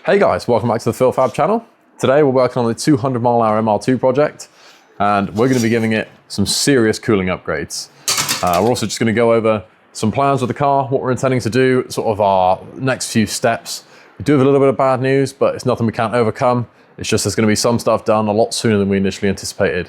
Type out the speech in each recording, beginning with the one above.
Hey guys, welcome back to the Phil Fab channel. Today we're working on the 200mph MR2 project, and we're going to be giving it some serious cooling upgrades. We're also just going to go over some plans with the car, what we're intending to do, sort of our next few steps. We do have a little bit of bad news, but it's nothing we can't overcome. It's just there's going to be some stuff done a lot sooner than we initially anticipated.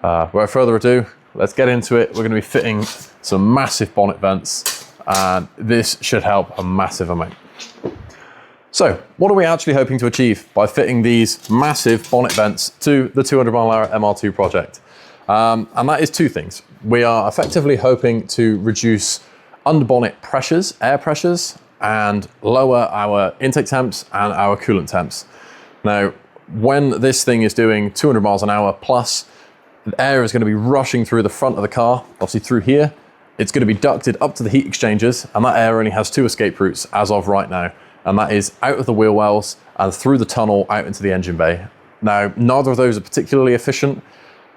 Without further ado, let's get into it. We're going to be fitting some massive bonnet vents, and this should help a massive amount. So, what are we actually hoping to achieve by fitting these massive bonnet vents to the 200mph MR2 project? And that is two things. We are effectively hoping to reduce under bonnet pressures, air pressures, and lower our intake temps and our coolant temps. Now, when this thing is doing 200 miles an hour plus, the air is going to be rushing through the front of the car, obviously through here. It's going to be ducted up to the heat exchangers, and that air only has two escape routes as of right now. And that is out of the wheel wells and through the tunnel out into the engine bay. Now, neither of those are particularly efficient,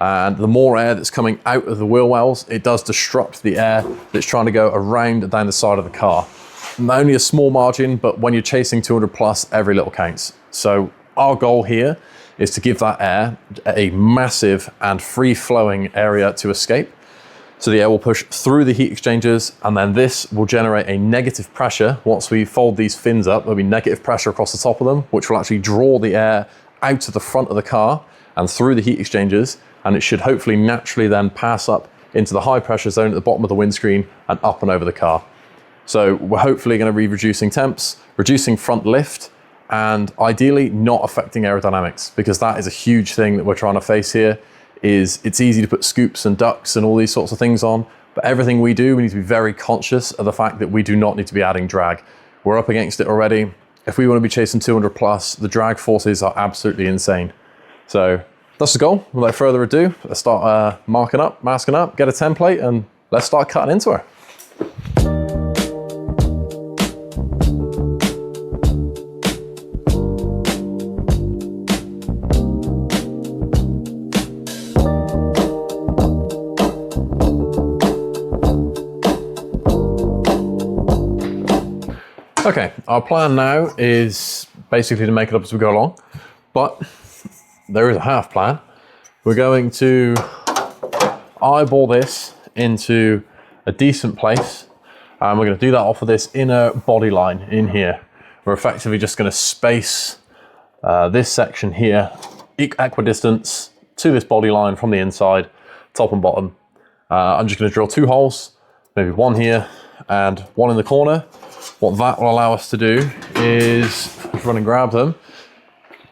and the more air that's coming out of the wheel wells, it does disrupt the air that's trying to go around and down the side of the car. And only a small margin, but when you're chasing 200 plus, every little counts. So our goal here is to give that air a massive and free-flowing area to escape. So the air will push through the heat exchangers, and then this will generate a negative pressure. Once we fold these fins up, there'll be negative pressure across the top of them, which will actually draw the air out of the front of the car and through the heat exchangers, and it should hopefully naturally then pass up into the high pressure zone at the bottom of the windscreen and up and over the car. So we're hopefully going to be reducing temps, reducing front lift, and ideally not affecting aerodynamics, because that is a huge thing that we're trying to face here. It's easy to put scoops and ducts and all these sorts of things on, but everything we do, we need to be very conscious of the fact that we do not need to be adding drag. We're up against it already. If we want to be chasing 200 plus, the drag forces are absolutely insane. So that's the goal. Without further ado, let's start masking up, get a template, and let's start cutting into her. Okay, our plan now is basically to make it up as we go along, but there is a half plan. We're going to eyeball this into a decent place, and we're going to do that off of this inner body line in here. We're effectively just going to space this section here equidistance to this body line from the inside, top and bottom. I'm just going to drill two holes, maybe one here and one in the corner. What that will allow us to do is run and grab them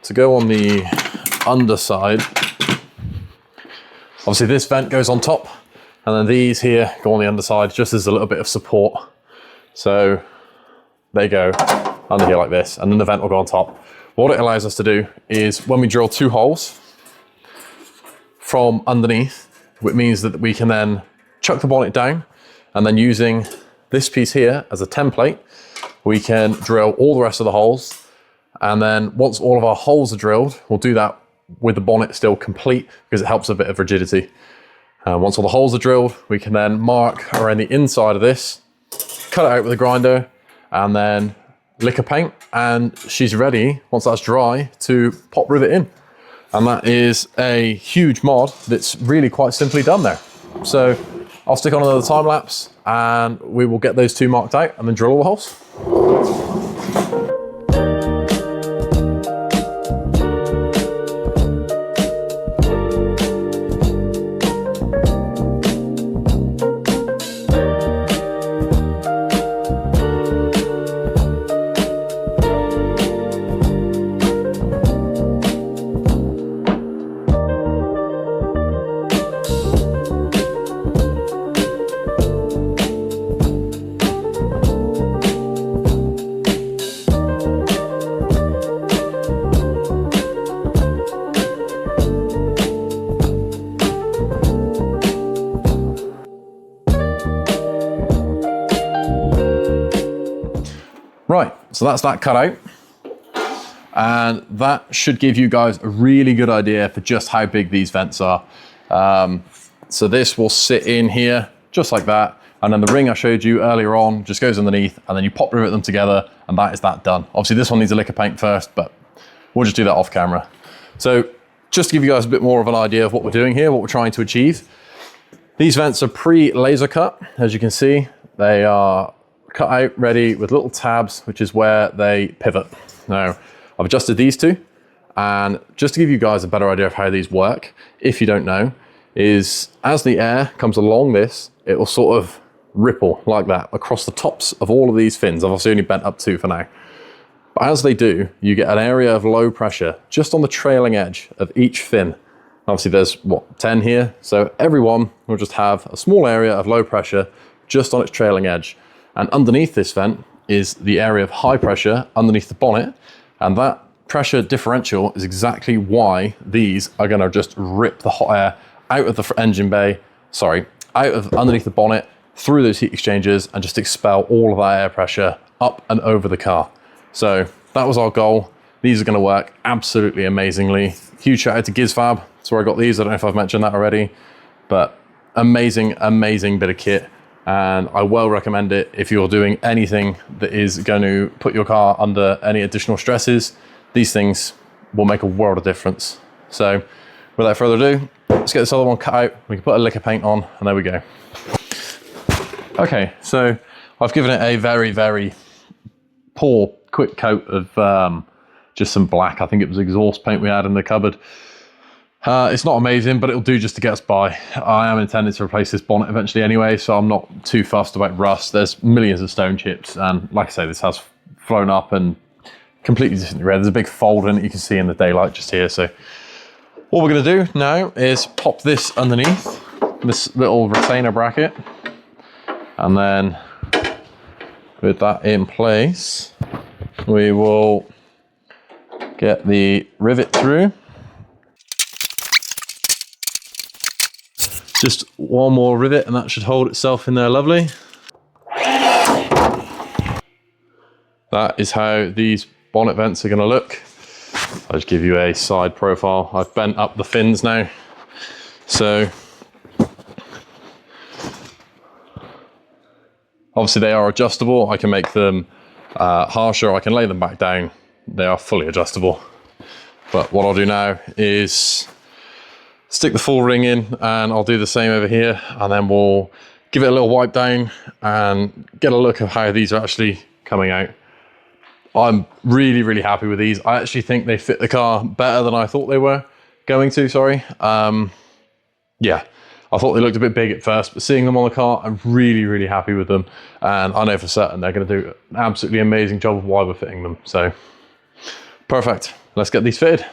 to go on the underside. Obviously this vent goes on top, and then these here go on the underside just as a little bit of support. So they go under here like this, and then the vent will go on top. What it allows us to do is when we drill two holes from underneath, it means that we can then chuck the bonnet down, and then using this piece here as a template, we can drill all the rest of the holes. And then once all of our holes are drilled, we'll do that with the bonnet still complete, because it helps a bit of rigidity. Once all the holes are drilled, we can then mark around the inside of this, cut it out with a grinder, and then lick a paint, and she's ready, once that's dry, to pop rivet in. And that is a huge mod that's really quite simply done there. So I'll stick on another time lapse, and we will get those two marked out and then drill all the holes. Right, so that's that cut out, and that should give you guys a really good idea for just how big these vents are. So this will sit in here just like that, And then the ring I showed you earlier on just goes underneath, and then you pop rivet them together, and that is that done. Obviously this one needs a lick of paint first, but we'll just do that off camera. So just to give you guys a bit more of an idea of what we're doing here, what we're trying to achieve. These vents are pre-laser cut, as you can see. They are cut out ready with little tabs, which is where they pivot. Now, I've adjusted these two, and just to give you guys a better idea of how these work, if you don't know, is as the air comes along this, it will sort of ripple like that across the tops of all of these fins. I've obviously only bent up 2 for now. But as they do, you get an area of low pressure just on the trailing edge of each fin. Obviously there's, what, 10 here? So every one will just have a small area of low pressure just on its trailing edge. And underneath this vent is the area of high pressure underneath the bonnet. And that pressure differential is exactly why these are gonna just rip the hot air out of the engine bay, out of underneath the bonnet, through those heat exchangers, and just expel all of that air pressure up and over the car. So that was our goal. These are gonna work absolutely amazingly. Huge shout out to GizFab. That's where I got these. I don't know if I've mentioned that already, but amazing, amazing bit of kit. And I well recommend it if you're doing anything that is going to put your car under any additional stresses. These things will make a world of difference. So without further ado, let's get this other one cut out. We can put a lick of paint on, and there we go. Okay, so I've given it a very, very poor, quick coat of just some black. I think it was exhaust paint we had in the cupboard. It's not amazing, but it'll do just to get us by. I am intending to replace this bonnet eventually anyway, so I'm not too fussed about rust. There's millions of stone chips, and like I say, this has flown up and completely disintegrated. There's a big fold in it you can see in the daylight just here. So what we're gonna do now is pop this underneath this little retainer bracket, and then with that in place, we will get the rivet through. Just one more rivet and that should hold itself in there lovely. That is how these bonnet vents are going to look. I'll just give you a side profile. I've bent up the fins now. So obviously they are adjustable. I can make them harsher, I can lay them back down. They are fully adjustable. But what I'll do now is stick the full ring in, and I'll do the same over here, and then we'll give it a little wipe down and get a look of how these are actually coming out. I'm really, really happy with these. I actually think they fit the car better than I thought they were going to, yeah, I thought they looked a bit big at first, but seeing them on the car, I'm really, really happy with them. And I know for certain they're gonna do an absolutely amazing job of why we're fitting them. So, perfect. Let's get these fitted.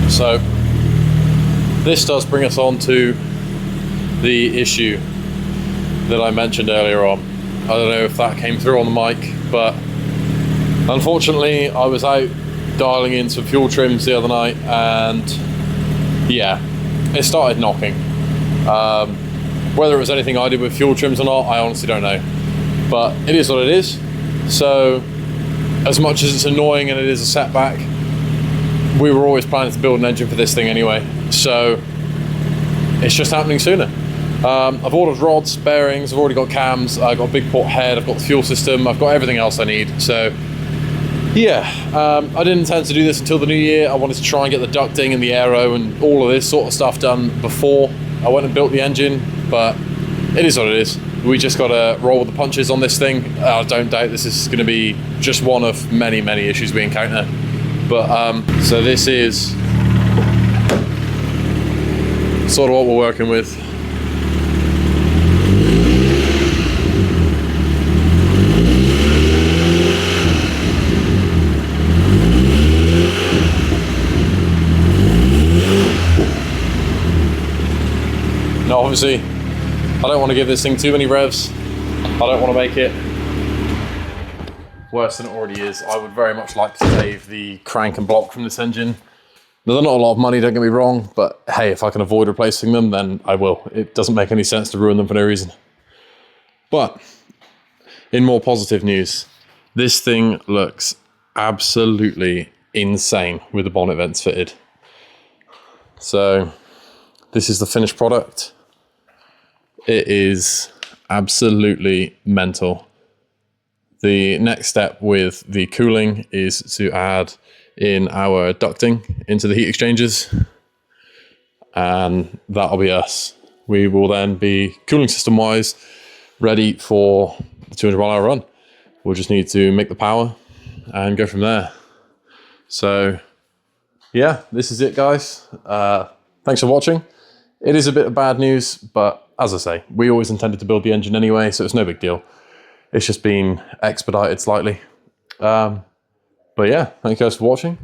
So this does bring us on to the issue that I mentioned earlier on. I don't know if that came through on the mic, but unfortunately I was out dialing in some fuel trims the other night, and yeah, it started knocking. Whether it was anything I did with fuel trims or not, I honestly don't know, but it is what it is. So as much as it's annoying and it is a setback, we were always planning to build an engine for this thing anyway, so it's just happening sooner. I've ordered rods, bearings, I've already got cams, I've got a big port head, I've got the fuel system, I've got everything else I need. So yeah, I didn't intend to do this until the new year. I wanted to try and get the ducting and the aero and all of this sort of stuff done before I went and built the engine, but it is what it is. We just got to roll with the punches on this thing. I don't doubt this is going to be just one of many, many issues we encounter. But so this is sort of what we're working with. Obviously, I don't want to give this thing too many revs. I don't want to make it worse than it already is. I would very much like to save the crank and block from this engine. They're not a lot of money, don't get me wrong, but hey, if I can avoid replacing them, then I will. It doesn't make any sense to ruin them for no reason. But in more positive news, this thing looks absolutely insane with the bonnet vents fitted. So this is the finished product. It is absolutely mental. The next step with the cooling is to add in our ducting into the heat exchangers, and that'll be us. We will then be cooling system wise ready for the 200 mile hour run. We'll just need to make the power and go from there. So yeah, this is it, guys. Thanks for watching. It is a bit of bad news, but as I say, we always intended to build the engine anyway, so it's no big deal. It's just been expedited slightly. But yeah, thank you guys for watching.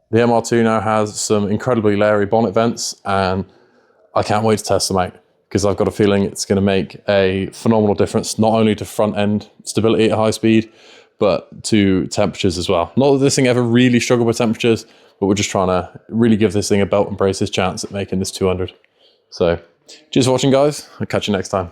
The MR2 now has some incredibly leery bonnet vents, and I can't wait to test them out because I've got a feeling it's going to make a phenomenal difference, not only to front end stability at high speed, but to temperatures as well. Not that this thing ever really struggled with temperatures, but we're just trying to really give this thing a belt and braces chance at making this 200. So cheers for watching, guys. I'll catch you next time.